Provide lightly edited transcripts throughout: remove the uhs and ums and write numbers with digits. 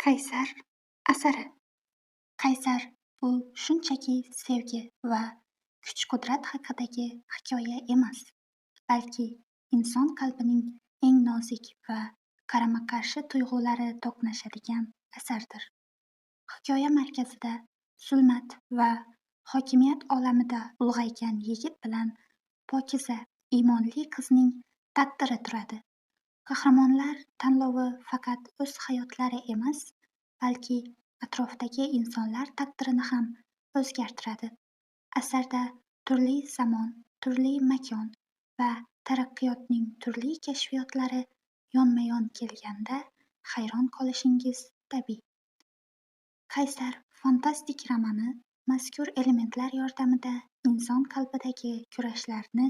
Qaysar asari. Qaysar bu shunchaki sevgi va kuch-qudrat haqidagi hikoya emas, balki inson qalbining eng nozik va qarama-qarshi tuyg'ulari to'qnashadigan asardir. Hikoya markazida zulmat va hokimiyat olamida ulg'aygan yigit bilan pokiza, iymonli qizning taqdiri turadi. Qahramonlar tanlovi faqat o'z hayotlari emas, balki atrofdagi insonlar taqdirini ham o'zgartiradi. Asarda turli zamon, turli makon va taraqqiyotning turli kashfiyotlari yonma-yon kelganda hayron qolishingiz tabiiy. Qaysar fantastik romani mazkur elementlar yordamida inson qalbidagi kurashlarni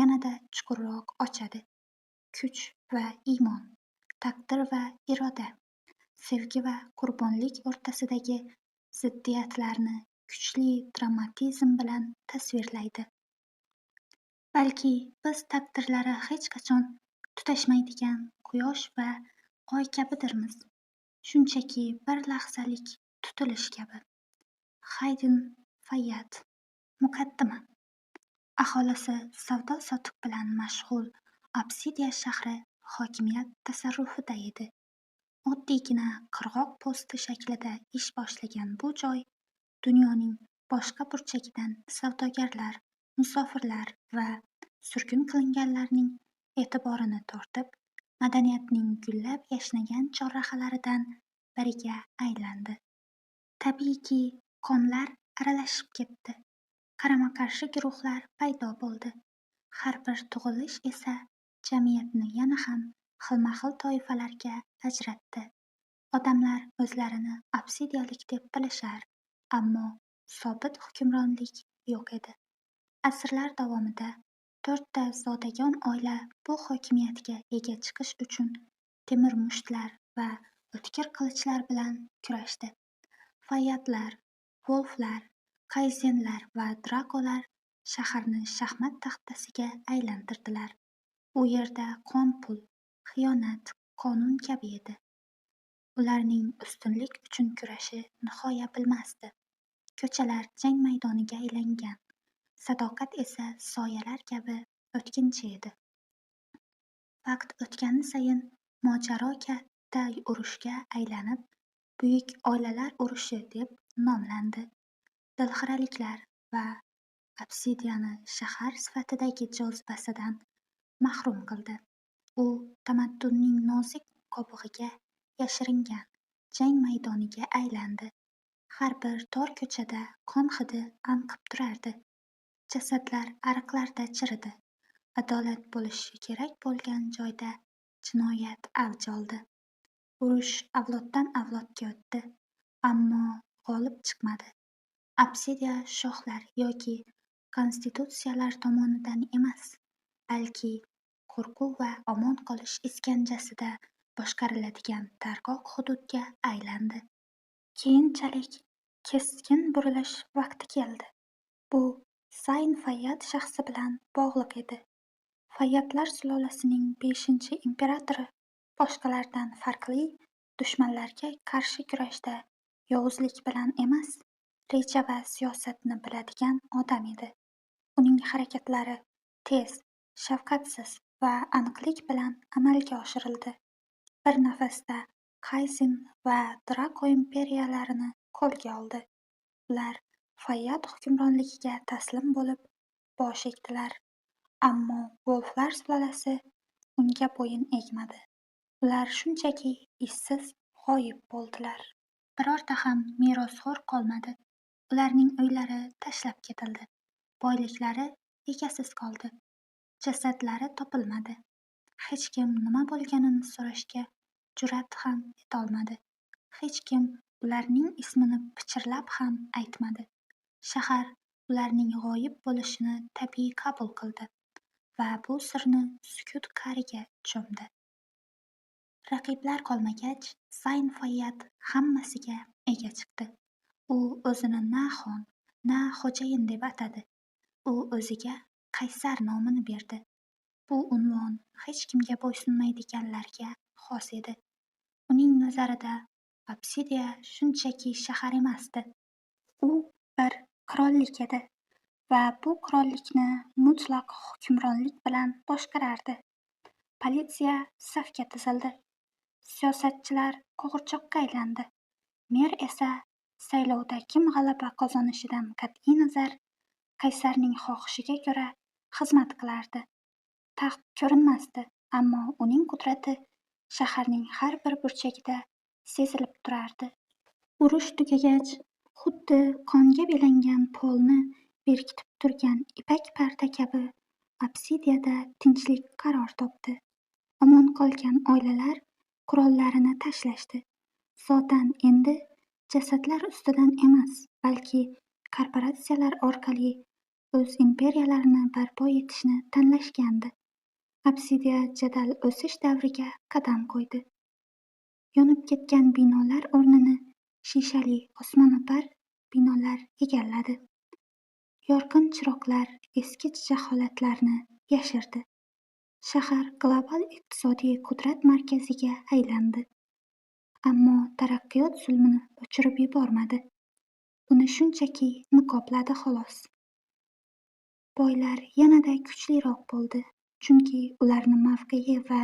yanada chuqurroq ochadi. Kuch va iymon, taqdir va iroda, sevgi va qurbonlik o'rtasidagi ziddiyatlarni kuchli dramatizm bilan tasvirlaydi. Balki biz taqdirlari hech qachon tutashmaydigan quyosh va oy kabidirmiz, shunchaki bir lahzalik tutilish kabi. Hayden Fayyad. Muqaddima. Aholisi savdo-sotiq bilan mashg'ul Obsidiya shahri hokimiyat tasarrufida edi. Oddiygina qirg'oq posti shaklida ish boshlagan bu joy dunyoning boshqa burchagidan savdogarlar, musofirlar va surgun qilinganlarning e'tiborini tortib, madaniyatning gullab-yashnagan chorrahalaridan biriga aylandi. Tabiiyki, qonlar aralashib ketdi. Qarama-qarshi guruhlar paydo bo'ldi. Har bir tug'ilish esa jamiyatni yana ham xilma-xil toifalarga ajratdi. Odamlar o'zlarini obsidiyalik deb bilishar, ammo sobit hukmronlik yo'q edi. Asrlar davomida 4 ta zodagon oila bu hokimiyatga ega chiqish uchun temir mushtlar va o'tkir qilichlar bilan kurashdi. Fayyadlar, Wolflar, Kayzenlar va Drakolar shaharni shaxmat taxtasiga aylantirdilar. U yerda qon-pul, xiyonat, qonun kabi edi. Ularning ustunlik uchun kurashi nihoya bilmasdi. Ko'chalar jang maydoniga aylangan, sadoqat esa soyalar kabi o'tkinchi edi. Vaqt o'tgani sayin mojaro katta urushga aylanib, buyuk oilalar urushi deb nomlandi. Dilxiraliklar va obsidiyani shahar sifatidagi jozibasidan mahrum qildi. U tamaddunning nozik qobig'iga yashiringan jang maydoniga aylandi. Har bir tor ko'chada qon hidi anqib turardi. Jasadlar ariqlarda chiridi. Adolat bo'lishi kerak bo'lgan joyda jinoyat avj oldi. Urush avloddan avlodga o'tdi, ammo g'olib chiqmadi. Obsidiya shohlar yoki konstitutsiyalar tomonidan emas, balki qo'rquv va omon qolish iskanjasida boshqariladigan tarqoq hududga aylandi. Keyinchalik keskin burilish vaqti keldi. Bu Zayn Fayyad shaxsi bilan bog'liq edi. Fayyadlar sulolasining 5-imperatori boshqalardan farqli dushmanlarga qarshi kurashda yovuzlik bilan emas, reja va siyosatni biladigan odam edi. Uning harakatlari tez, shafqatsiz va aniqlik bilan amalga oshirildi. Bir nafasda Kayzen va Drako imperiyalarini qo'lga oldi. Ular Fayyad hukmronligiga taslim bo'lib bosh egdilar. Ammo Wolflar sulolasi unga bo'yin egmadi. Ular shunchaki izsiz g'oyib bo'ldilar. Birorta ham merosxo'r qolmadi. Ularning uylari tashlab ketildi. Boyliklari egasiz qoldi. Jasadlari topilmadi. Hech kim nima bo'lganini so'rashga jur'at ham etolmadi. Hech kim ularning ismini pichirlab ham aytmadi. Shahar ularning g'oyib bo'lishini tabiiy qabul qildi va bu sirni sukut qa'riga cho'mdi. Raqiblar qolmagach, Zayn Fayyad hammasiga ega chiqdi. U o'zini na xon, na xo'jayin deb atadi. U o'ziga Qaysar nomini berdi. Bu unvon hech kimga bo'ysunmaydiganlarga xos edi. Uning nazarida Obsidiya shunchaki shahar emasdi. U bir qirollik edi va bu qirollikni mutlaq hukmronlik bilan boshqarardi. Politsiya safga tizildi. Siyosatchilar qo'g'irchoqqa aylandi. Mer esa saylovda kim g'alaba qozonishidan qat'iy nazar qaysarning xohishiga ko'ra xizmat qilardi. Taxt ko'rinmasdi, ammo uning qudrati shaharning har bir burchagida sezilib turardi. Urush tugagach, xuddi qonga belangan polni berkitib turgan ipak parda kabi Obsidiyada tinchlik qaror topdi. Omon qolgan oilalar qurollarini tashlashdi. Zotan endi jasadlar ustidan emas, balki korporatsiyalar orqali o'z imperiyalarini barpo etishni tanlashgandi. Obsidiya jadal o'sish davriga qadam qo'ydi. Yonib ketgan binolar o'rnini shishali osmono'par binolar egalladi. Yorqin chiroqlar eski jaholatlarni yashirdi. Shahar global iqtisodiy qudrat markaziga aylandi. Ammo taraqqiyot zulmini o'chirib yubormadi. Uni shunchaki niqobladi xolos. Boylar yanada kuchliroq bo'ldi, chunki ularni mavqei va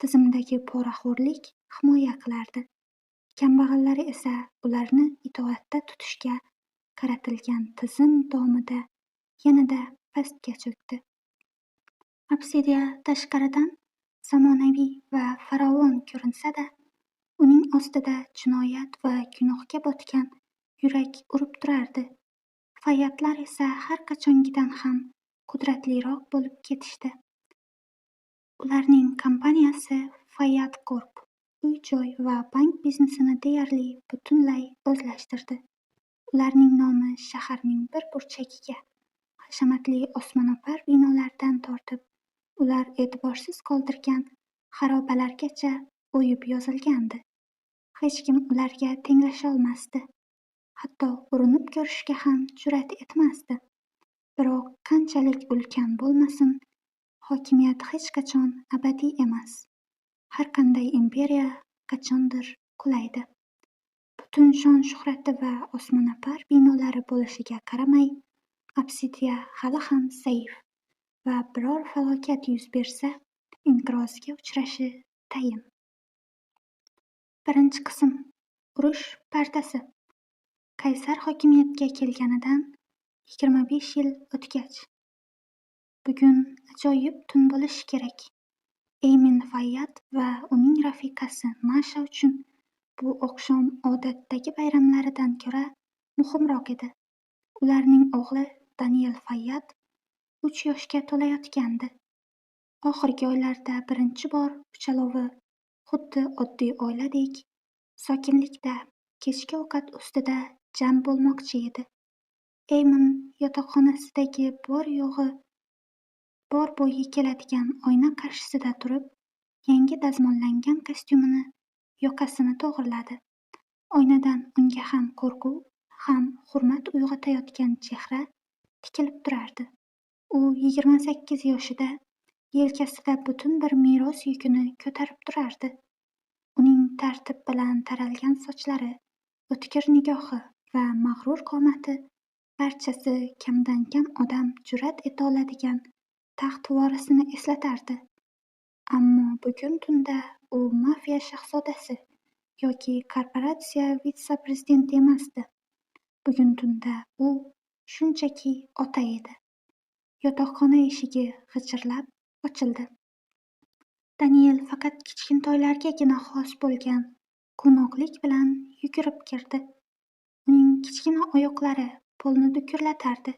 tizimdagi poraxo'rlik himoya qilardi. Kambag'allari esa ularni itoatda tutishga qaratilgan tizim domida yanada pastga cho'kdi. Obsidiya tashqaridan zamonaviy va farovon ko'rinsa-da, uning ostida jinoyat va gunohga botgan yurak urib turardi. Fayyadlar esa har qachongidan ham qudratliroq bo'lib ketishdi. Ularning kompaniyasi Fayyad Corp uy-joy va bank biznesini deyarli butunlay o'zlashtirdi. Ularning nomi shaharning bir burchagiga, hashamatli osmono'par binolardan tortib, ular e'tiborsiz qoldirgan xarobalargacha o'yib yozilgandi. Hech kim ularga tenglasholmasdi. Hatto urinib ko'rishga ham jur'at etmasdi. Biroq qanchalik ulkan bo'lmasin, hokimiyat hech qachon abadiy emas. Har qanday imperiya qachondir qulaydi. Butun shon-shuhrati va osmono'par binolari bo'lishiga qaramay, Obsidiya hali ham zaif va biror falokat yuz bersa, inqirozga uchrashi tayin. Birinchi qism. Urush pardasi. Qaysar hokimiyatga kelganidan 25 yil o'tgach. Bugun ajoyib tun bo'lishi kerak. Eymin Fayyad va uning rafiqasi Nasha uchun bu oqshom odatdagi bayramlaridan ko'ra muhimroq edi. Ularning o'g'li Daniel Fayyad 3 yoshga to'layotgandi. Oxirgi oylarda birinchi bor uchalovi xuddi oddiy oiladek sokinlikda kechki ovqat ustida jam bo'lmoqchi edi. Eymin yotoqxonasidagi bor bo'yi keladigan oyna qarshisida turib, yangi dazmollangan kostyumini yoqasini to'g'riladi. Oynadan unga ham qo'rquv, ham hurmat uyg'otayotgan chehra tikilib turardi. U 28 yoshida yelkasida butun bir meros yukini ko'tarib turardi. Uning tartib bilan taralgan sochlari, o'tkir nigohi va mag'rur qomati barchasi kamdan-kam odam jur'at eta oladigan taxt vorisini eslatardi. Ammo bugun tunda u mafiya shahzodasi yoki korporatsiya vitse-prezidenti emasdi. Bugun tunda u shunchaki ota edi. Yotoqxona eshigi g'ijirlab ochildi. Daniel faqat kichkintoylargagina xos bo'lgan quvnoqlik bilan yugurib kirdi. Uning kichkina oyoqlari polni dukurlatardi.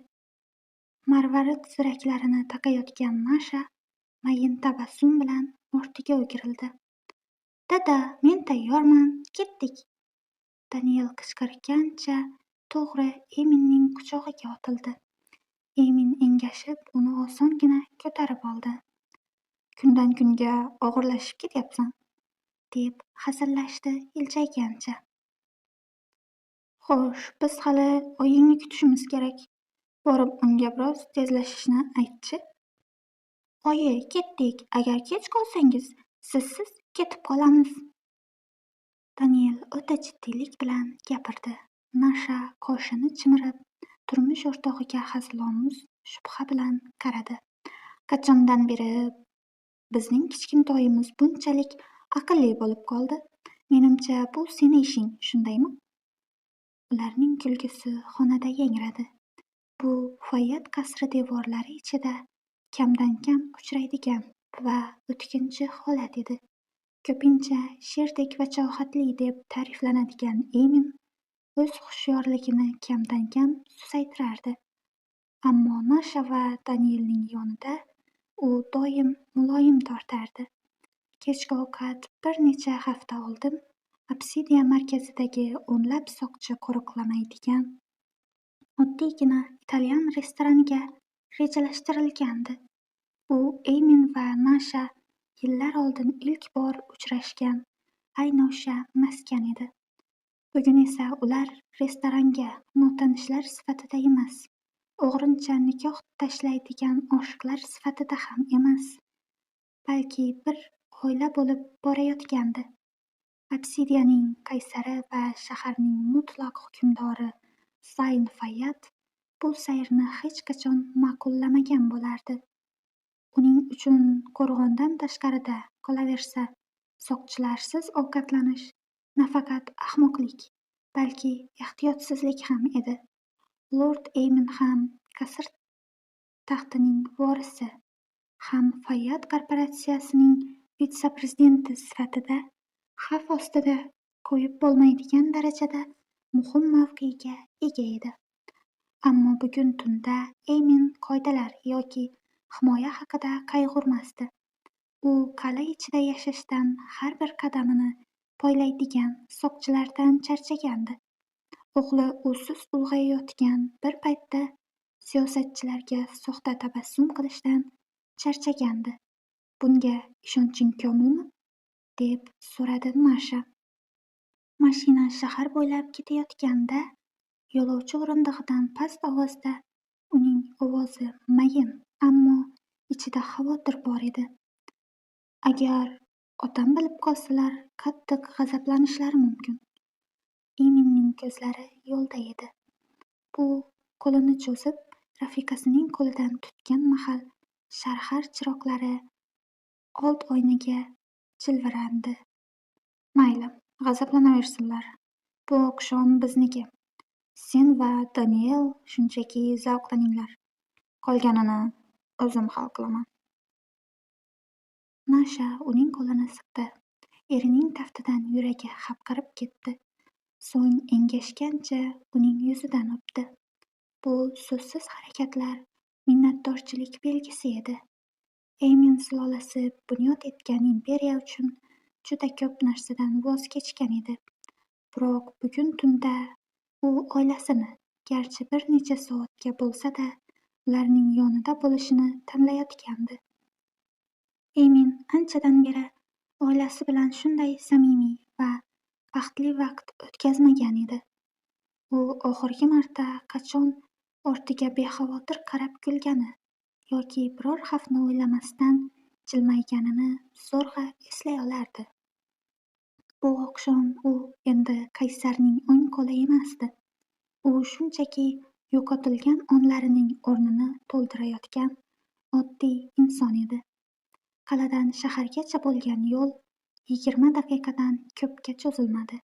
Marvarid ziraklarini taqayotgan Nasha mayin tabassum bilan ortiga o'girildi. "Dada, men tayyorman, ketdik!" Daniel qichqirgancha to'g'ri Eyminning quchog'iga otildi. Eymin engashib, uni osongina ko'tarib oldi. "Kundan kunga og'irlashib ketyapsan", deb hazillashdi iljaygancha. "Xo'sh, biz hali oyingni kutishimiz kerak. Borib unga biroz tezlashishni ayt-chi." "Oyi, ketdik. Agar kech qolsangiz, sizsiz ketib qolamiz." Daniel o'ta jiddiylik bilan gapirdi. Nasha qoshini chimirib, turmush o'rtog'iga hazilomuz shubha bilan qaradi. Qachondan beri bizning kichkintoyimiz bunchalik aqlli bo'lib qoldi? Menimcha, bu seni ishing, shundaymi? Ularning kulgisi xonada yangradi. Bu Fayat qasri devorlari ichida kamdan-kam uchraydigan va o'tkinchi holat edi. Ko'pincha sherdek vajohatli deb ta'riflanadigan Emin o'z hushyorligini kamdan-kam susaytirardi. Ammo Nasha va Danielning yonida u doim muloyim tortardi. Kechki ovqat bir necha hafta oldin Obsidiya markazidagi o'nlab soqchi qo'riqlamaydigan oddiygina italyan restoraniga rejalashtirilgandi. U Emin va Nasha yillar oldin ilk bor uchrashgan ayni o'sha maskan edi. Bugun esa ular restoranga notanishlar sifatida emas, o'g'rincha nikoh tashlaydigan oshiqlar sifatida ham emas, balki bir oila bo'lib borayotgandi. Obsidiyaning qaysari va shaharning mutlaq hukmdori Zayn Fayyad bu sayrni hech qachon ma'qullamagan bo'lardi. Uning uchun qo'rg'ondan tashqarida qolaversa, soqchilarsiz ovqatlanish nafaqat ahmoqlik, balki ehtiyotsizlik ham edi. Lord Emin ham qasr taxtining vorisi, ham Fayyad korporatsiyasining vitse-prezidenti sifatida xavf ostida qo'yib bo'lmaydigan darajada muhim mavqega ega edi. Ammo bugun tunda Emin qoidalar yoki himoya haqida qayg'urmasdi. U qal'a ichida yashashdan har bir qadamini poylaydigan soqchilardan charchagandi. O'g'li usiz ulg'ayayotgan bir paytda siyosatchilarga soxta tabassum qilishdan charchagandi. Bunga ishonching komilmi? Deb so'radi Nasha. Mashina shahar bo'ylab ketayotganda yo'lovchi o'rindig'idan past ovozda uning ovozi mayin, ammo ichida xavotir bor edi. Agar otam bilib qolsalar, qattiq g'azablanishlari mumkin. Eminning ko'zlari yo'lda edi. Bu qo'lini cho'zib rafiqasining qo'lidan tutgan mahal sharhar chiroqlari old oynaga jilvirandi. Mayli, g'azablanaversinlar. Bu oqshom bizniki. Sen va Daniel shunchaki zavqlaninglar. Qolganini o'zim hal qilaman. Nasha uning qo'lini siqdi. Erining taftidan yuragi hapriqib ketdi. So'ng engashgancha uning yuzidan o'pdi. Bu so'zsiz harakatlar minnatdorchilik belgisi edi. Emin sulolasi bunyod etgan imperiya uchun juda ko'p narsadan voz kechgan edi. Biroq bugun tunda u oilasini, garchi bir necha soatga bo'lsa-da, ularning yonida bo'lishini tanlayotgandi. Emin anchadan beri oilasi bilan shunday samimiy va baxtli vaqt o'tkazmagan edi. U oxirgi marta qachon ortiga bexavotir qarab kulgani yoki biror xavfni o'ylamasdan jilmayganini zo'rg'a eslay olardi. Bu oqshom u endi qaysarning o'ng qo'li emasdi. U shunchaki yo'qotilgan onlarining o'rnini to'ldirayotgan oddiy inson edi. Qal'adan shahargacha bo'lgan yo'l 20 daqiqadan ko'pga cho'zilmadi.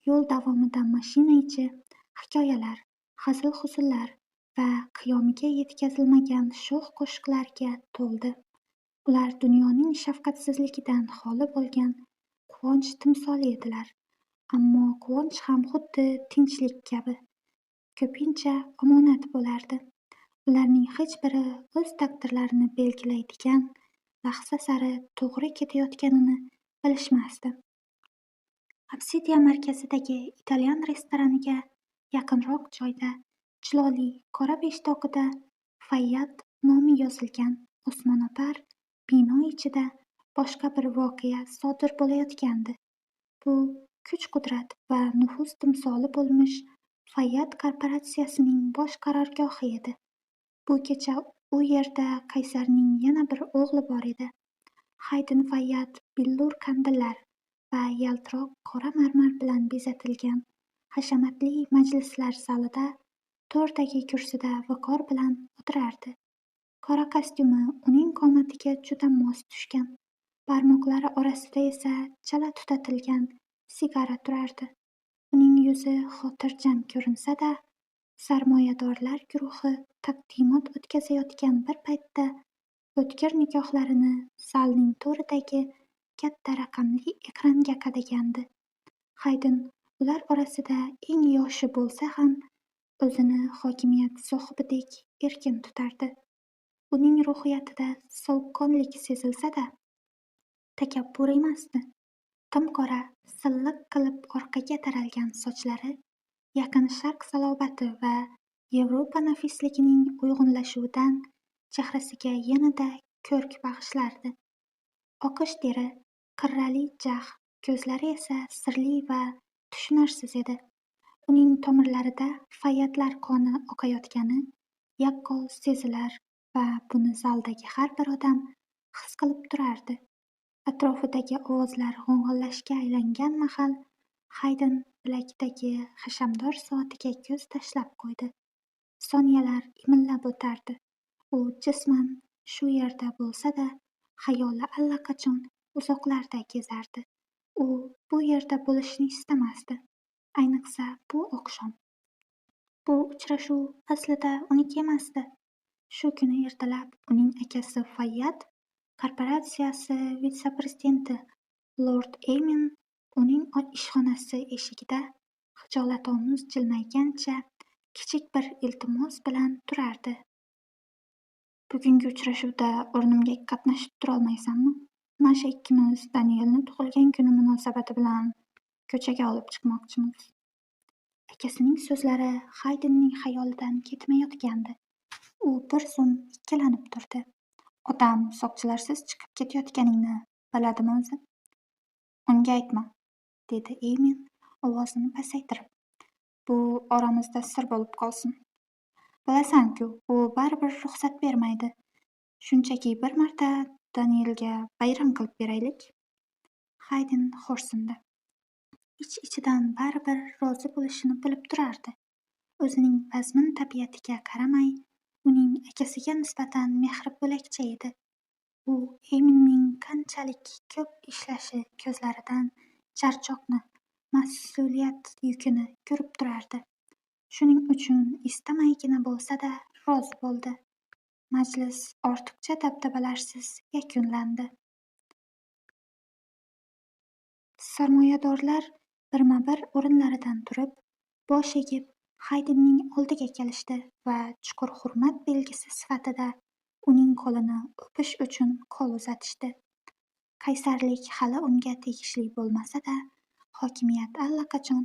Yo'l davomida mashina ichi hikoyalar, hazil-huzullar va qiyomiga yetkazilmagan sho'x qo'shiqlarga to'ldi. Ular dunyoning shafqatsizligidan xoli bo'lgan quvonch timsoli edilar. Ammo quvonch ham xuddi tinchlik kabi ko'pincha omonat bo'lardi. Ularning hech biri o'z taqdirlarini belgilaydigan lahza sari to'g'ri ketayotganini bilishmasdi. Obsidiya markazidagi italyan restoraniga yaqinroq joyda jiloli qora peshtoqida Fayyad nomi yozilgan osmono'par bino ichida boshqa bir voqea sodir bo'layotgandi. Bu kuch-qudrat va nufuz timsoli bo'lmish Fayyad korporatsiyasining bosh qarorgohi edi. Bu kecha u yerda qaysarning yana bir o'g'li bor edi. Haydin Fayyad billur qandillar va yaltiroq qora marmar bilan bezatilgan hashamatli majlislar zalida to'rdagi kursida viqor bilan o'tirardi. Qora kostyumi uning qomatiga juda mos tushgan, barmoqlari orasida esa chala tutatilgan sigara turardi. Uning yuzi xotirjam ko'rinsa-da, sarmoyadorlar guruhi taqdimot o'tkazayotgan bir paytda o'tkir nigohlarini zalning to'ridagi katta raqamli ekranga qadagandi. Haydn ular orasida eng yoshi bo'lsa ham, o'zini hokimiyat sohibidek erkin tutardi. Uning ruhiyatida sovuqqonlik sezilsa-da, takabbur emasdi. Timqora, silliq qilib orqaga taralgan sochlari Yaqin Sharq salobati va Yevropa nafisligining uyg'unlashuvidan chehrasiga yanada ko'rk bag'ishlardi. Oqish teri, qirrali jag', ko'zlari esa sirli va tushunarsiz edi. Uning tomirlarida fayyadlar qoni oqayotgani yaqqol sezilar va buni zaldagi har bir odam his qilib turardi. Atrofidagi ovozlar g'ong'illashga aylangan mahal Haydn bilagidagi hashamdor soatiga ko'z tashlab qo'ydi. Soniyalar imillab o'tardi. U jisman shu yerda bo'lsa-da, xayoli allaqachon uzoqlarda kezardi. U bu yerda bo'lishni istamasdi, ayniqsa bu oqshom. Bu uchrashuv aslida uniki emasdi. Shu kuni ertalab uning akasi Fayyad, korporatsiyasi vitse-prezidenti Lord Emin uning ishxonasi eshigida xijolatomuz jilmaygancha kichik bir iltimos bilan turardi. Bugungi uchrashuvda o'rnimga qatnashib turolmaysanmi? Nasha ikkimiz Danielni tug'ilgan kuni munosabati bilan ko'chaga olib chiqmoqchimiz. Akasining so'zlari Haydnning xayolidan ketmayotgandi. U bir zum ikkilanib turdi. Otam soqchilarsiz chiqib ketayotganingni biladimi o'zi? Unga aytma, dedi Emin ovozini pasaytirib. Bu oramizda sir bo'lib qolsin. Bilasan-ku, u baribir ruxsat bermaydi. Shunchaki bir marta Danielga bayram qilib beraylik. Haydn xo'rsindi. Ich-ichidan baribir rozi bo'lishini bilib turardi. O'zining vazmin tabiatiga qaramay, uning akasiga nisbatan mehri bo'lakcha edi. U Eminning qanchalik ko'p ishlashi ko'zlaridan charchoqni, mas'uliyat yukini ko'rib turardi. Shuning uchun istamaygina bo'lsa-da rozi bo'ldi. Majlis ortiqcha dabdabalarsiz yakunlandi. Sarmoyadorlar birma-bir o'rinlaridan turib, bosh egib Haydnning oldiga kelishdi va chuqur hurmat belgisi sifatida uning qo'lini o'pish uchun qo'l uzatishdi. Qaysarlik hali unga tegishli bo'lmasa-da, hokimiyat allaqachon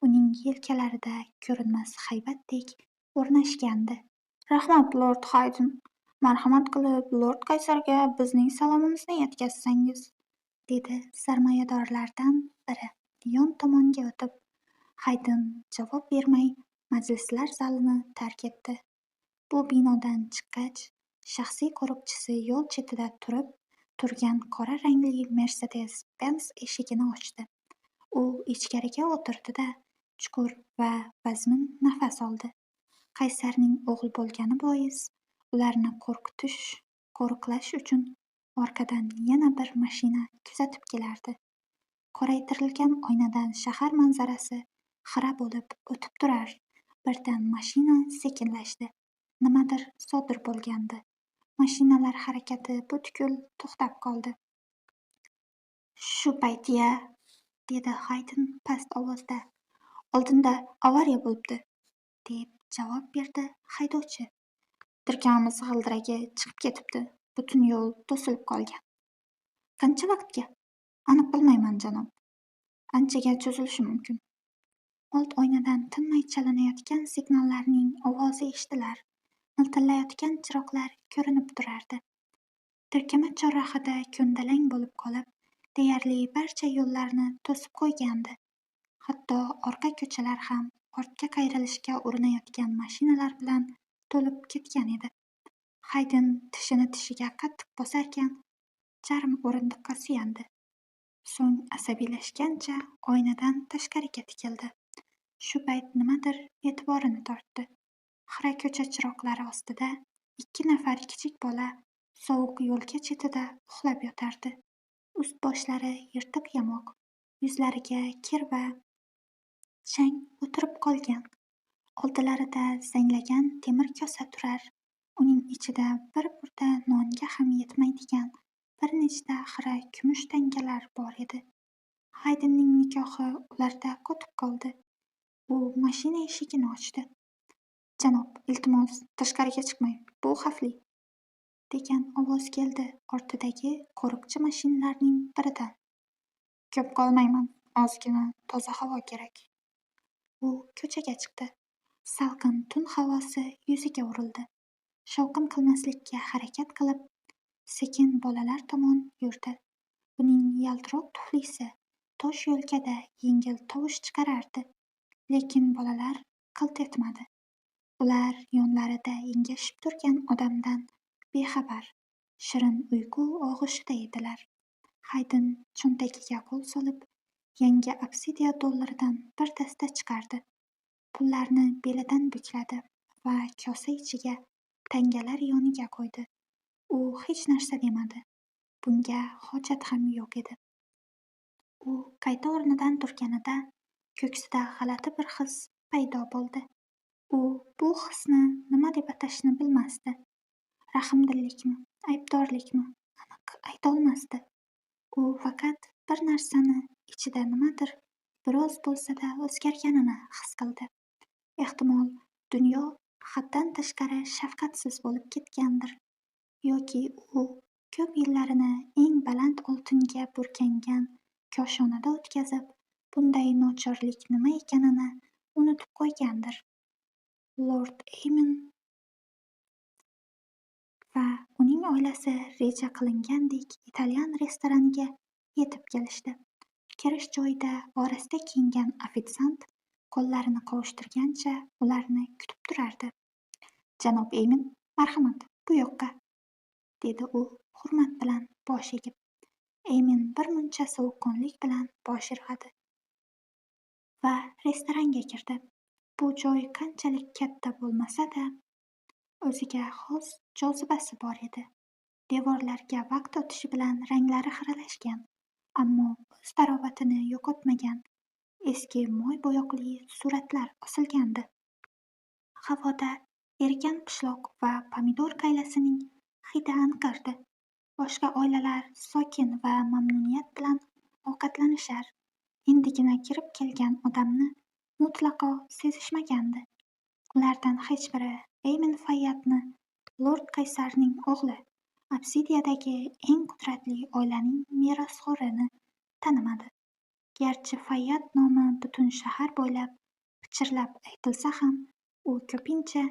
uning yelkalarida ko'rinmas haybatdek o'rnashgandi. Rahmat, Lord Haydn. Marhamat qilib, Lord Qaysarga bizning salomimizni yetkazsangiz, dedi sarmoyadorlardan biri yon tomonga o'tib. Haydn javob bermay majlislar zalini tark etdi. Bu binodan chiqqach, shaxsiy qo'riqchisi yo'l chetida turgan qora rangli Mercedes-Benz eshigini ochdi. U ichkariga o'tirdi-da, chuqur va vazmin nafas oldi. Qaysarning o'g'li bo'lgani bois, ularni qo'riqlash uchun orqadan yana bir mashina kuzatib kelardi. Qoraytirilgan oynadan shahar manzarasi xira bo'lib o'tib turar. Birdan mashina sekinlashdi. Nimadir sodir bo'lgandi. Mashinalar harakati butkul to'xtab qoldi. Shu payt-ya, dedi Haydn past ovozda. Oldinda avariya bo'libdi, deb javob berdi haydovchi. Dirkamiz g'ildiragi chiqib ketibdi. Butun yo'l to'silib qolgan. Qancha vaqtga? Aniq bilmayman, janob. Anchaga cho'zilishi mumkin. Old oynadan tinmay chalinayotgan signallarning ovozi eshitilar. Miltillayotgan chiroqlar ko'rinib turardi. Tirkama chorrahada ko'ndalang bo'lib qolib, deyarli barcha yo'llarni to'sib qo'ygandi. Hatto orqa ko'chalar ham ortga qayrilishga urinayotgan mashinalar bilan to'lib ketgan edi. Haydn tishini tishiga qattiq bosarkan, charm o'rindiqqa suyandi. So'ng asabiylashgancha oynadan tashqariga tikildi. Shu payt nimadir e'tiborini tortdi. Xira ko'cha chiroqlari ostida 2 nafar kichik bola sovuq yo'lka chetida uxlab yotardi. Ust-boshlari yirtiq-yamoq, yuzlariga kir va chang o'tirib qolgan. Oldilarida zanglagan temir kosa turar, uning ichida bir burda nonga ham yetmaydigan bir nechta xira kumush tangalar bor edi. Haydinning nigohi ularda qotib qoldi. U mashina eshigini ochdi. "Janob, iltimos, tashqariga chiqmang, bu xavfli", degan ovoz keldi ortidagi qo'riqchi mashinalarning biridan. "Ko'p qolmayman, ozgina toza havo kerak". U ko'chaga chiqdi. Salqin tun havosi yuziga urildi. Shovqin qilmaslikka harakat qilib, sekin bolalar tomon yurdi. Uning yaltiroq tuflisi tosh yo'lkada yengil tovush chiqarardi, lekin bolalar qilt etmadi. Ular yonlarida engashib turgan odamdan bexabar, shirin uyqu og'ushida edilar. Haydin cho'ntagiga qo'l solib, yangi Obsidiya dollaridan bir dasta chiqardi. Pullarni belidan bukladi va kosa ichiga tangalar yoniga qo'ydi. U hech narsa demadi. Bunga hojat ham yo'q edi. U qayta o'rnidan turganida ko'ksida g'alati bir his paydo bo'ldi. U bu hisni nima deb atashni bilmasdi. Rahmdillikmi, aybdorlikmi, aniq aytolmasdi. U faqat bir narsani ichida nimadir biroz bo'lsa-da o'zgarganini his qildi. Ehtimol, dunyo haddan tashqari shafqatsiz bo'lib ketgandir. Yoki u ko'p yillarini eng baland oltinga burkangan koshonada o'tkazib, bunday nochorlik nima ekanini unutib qo'ygandir. Lord Eymin va uning oilasi reja qilingandek italyan restoraniga yetib kelishdi. Kirish joyida orasida kiyingan ofitsiant qo'llarini qovushtirgancha ularni kutib turardi. "Janob Eymin, marhamat, bu yoqqa", dedi u hurmat bilan bosh egib. Eymin bir muncha sovuqqonlik bilan bosh irg'adi va restoranga kirdi. Bu joy qanchalik katta bo'lmasa-da, o'ziga xos jozibasi bor edi. Devorlarga vaqt o'tishi bilan ranglari xiralashgan, ammo o'z tarovatini yo'qotmagan eski moy bo'yoqli suratlar osilgandi. Havoda erigan pishloq va pomidor qaylasining hidi anqirdi. Boshqa oilalar sokin va mamnuniyat bilan ovqatlanishar, endigina kirib kelgan odamni mutlaqo sezishmagandi. Ulardan hech biri Eymin Fayyadni Lord Qaysarning o'g'li, Obsidiyadagi eng qudratli oilaning merosxo'rini tanimadi. Garchi Fayyad nomi butun shahar bo'ylab pichirlab aytilsa ham, u ko'pincha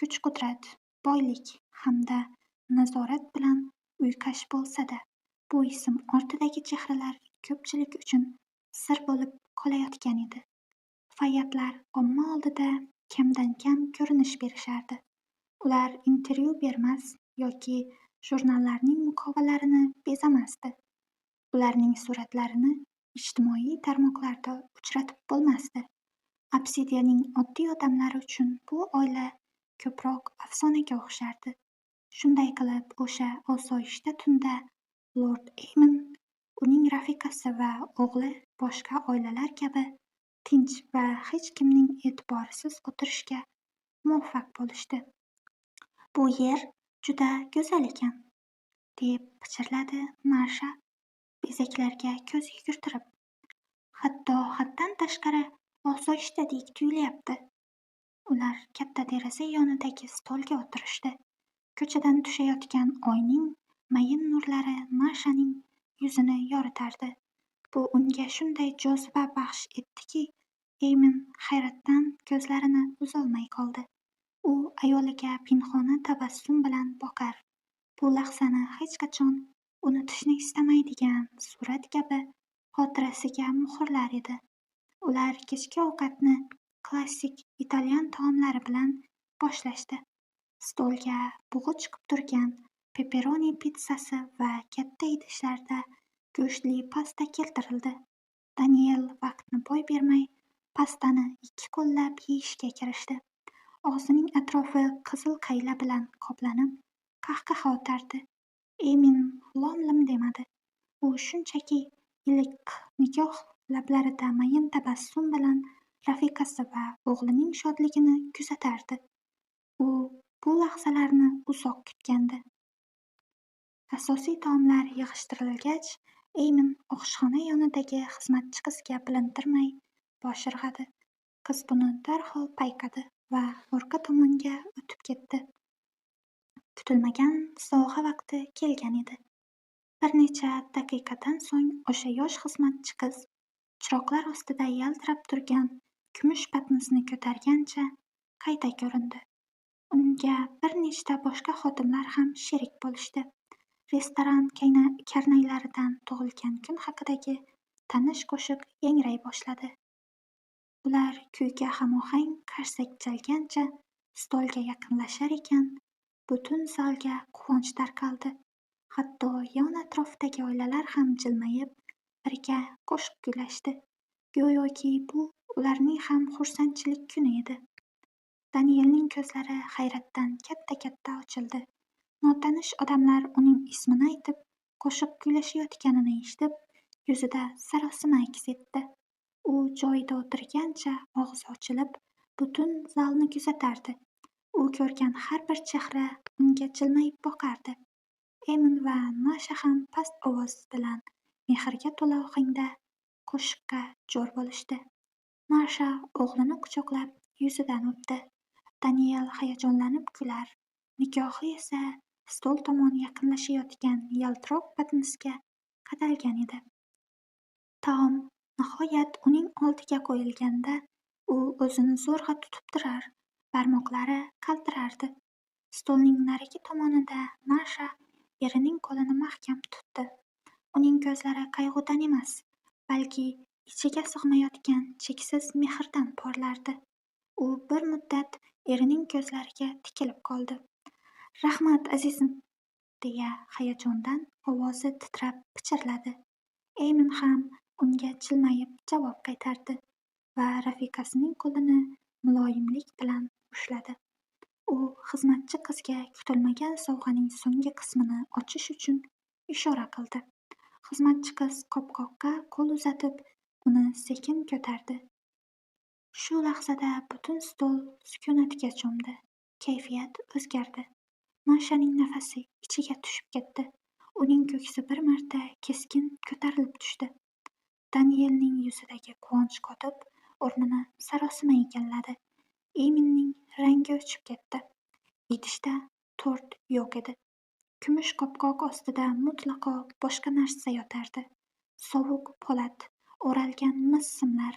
kuch-qudrat, boylik hamda nazorat bilan uyqash bo'lsa-da, bu ism ortidagi chehralar ko'pchilik uchun sir bo'lib qolayotgan edi. Fayyadlar omma oldida kamdan-kam ko'rinish berishardi. Ular intervyu bermas yoki jurnallarning muqovalarini bezamasdi. Ularning suratlarini ijtimoiy tarmoqlarda uchratib bo'lmasdi. Obsidiyaning oddiy odamlari uchun bu oila ko'proq afsonaga o'xshardi. Shunday qilib, o'sha osoyishta tunda Lord Eymin, uning rafiqasi va o'g'li boshqa oilalar kabi tinch va hech kimning e'tiborisiz o'tirishga muvaffaq bo'lishdi. "Bu yer juda go'zal ekan", deb pichirladi Marsha bezaklarga ko'z yugurtirib. "Hatto haddan tashqari osoyishtadek tuyulyapti". Ular katta deraza yonidagi stolga o'tirishdi. Ko'chadan tushayotgan oyning mayin nurlari Marshaning yuzini yoritardi. Bu unga shunday joziba baxsh etdiki, Eymin hayratdan ko'zlarini uzolmay qoldi. U ayoliga pinhona tabassum bilan boqar. Bu lahzani hech qachon unutishni istamaydigan surat kabi xotirasiga muhrlar edi. Ular kechki ovqatni klassik italyan taomlari bilan boshlashdi. Stolga bug'i chiqib turgan pepperoni pitssasi va katta idishlarda Go'shtli pasta keltirildi. Daniel vaqtni boy bermay, pastani 2 qo'llab yeyishga kirishdi. Og'zining atrofi qizil qayla bilan qoplanib, qahqaha otardi. Emin lom-lim demadi. U shunchaki iliq nigoh lablarida mayin tabassum bilan rafiqasi va o'g'lining shodligini kuzatardi. U bu lahzalarni uzoq kutgandi. Asosiy taomlar yig'ishtirilgach, Emin oshxona yonidagi xizmatchi qizga bilintirmay bosh irg'adi. Qiz buni darhol payqadi va orqa tomonga o'tib ketdi. Kutilmagan sovg'a vaqti kelgan edi. Bir necha daqiqadan so'ng o'sha yosh xizmatchi qiz chiroqlar ostida yaltirab turgan kumush patnisni ko'targancha qayta ko'rindi. Unga bir nechta boshqa xodimlar ham sherik bo'lishdi. Restoran karnaylaridan tug'ilgan kun haqidagi tanish qo'shiq yangray boshladi. Ular kuyga hamohang qarsak chalgancha stolga yaqinlashar ekan, butun zalga quvonch tarqaldi. Hatto yon atrofdagi oilalar ham jilmayib, birga qo'shiq kuylashdi. Go'yoki bu ularning ham xursandchilik kuni edi. Danielning ko'zlari hayratdan katta-katta ochildi. Notanish odamlar uning ismini aytib, qo'shiq kuylashayotganini eshitib, yuzida sarosima aks etdi. U joyida o'tirgancha og'zi ochilib, butun zalni kuzatardi. U ko'rgan har bir chehra unga jilmayib boqardi. Emin va Nasha ham past ovoz bilan mehrga to'la ohangda qo'shiqqa jo'r bo'lishdi. Nasha o'g'lini quchoqlab yuzidan o'pdi. Daniel hayajonlanib kular, nigohi esa stol tomon yaqinlashayotgan yaltiroq patnisga qadalgan edi. Taom nihoyat uning oldiga qo'yilganda, u o'zini zo'rg'a tutib turar, barmoqlari qaltirardi. Stolning narigi tomonida Nasha erining qo'lini mahkam tutdi. Uning ko'zlari qayg'udan emas, balki ichiga sig'mayotgan cheksiz mehrdan porlardi. U bir muddat erining ko'zlariga tikilib qoldi. "Rahmat, azizim", deya hayajondan ovozi titrab pichirladi. Emin ham unga jilmayib javob qaytardi va rafiqasining qo'lini muloyimlik bilan ushladi. U xizmatchi qizga kutilmagan sovg'aning so'nggi qismini ochish uchun ishora qildi. Xizmatchi qiz qopqoqqa qo'l uzatib, uni sekin ko'tardi. Shu lahzada butun stol sukunatga cho'mdi. Kayfiyat o'zgardi. Nashaning nafasi ichiga tushib ketdi. Uning ko'ksi bir marta keskin ko'tarilib tushdi. Danielning yuzidagi quvonch qotib, o'rnini sarosima egalladi. Eminning rangi o'chib ketdi. Idishda tort yo'q edi. Kumush qopqoq ostida mutlaqo boshqa narsa yotardi. Sovuq po'lat, o'ralgan mis simlar,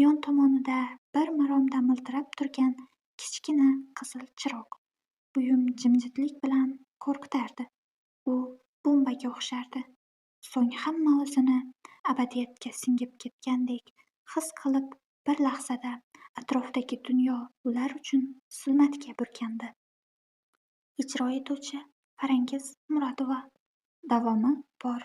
yon tomonida bir maromda miltirab turgan kichkina qizil chiroq. Buyum jimjitlik bilan qo'rqitardi. U bombaga o'xshardi. So'ng hamma o'zini abadiyatga singib ketgandek his qilib, bir lahzada atrofdagi dunyo ular uchun zulmatga burkandi. Ijro etuvchi Farangiz Murodova. Davomi bor.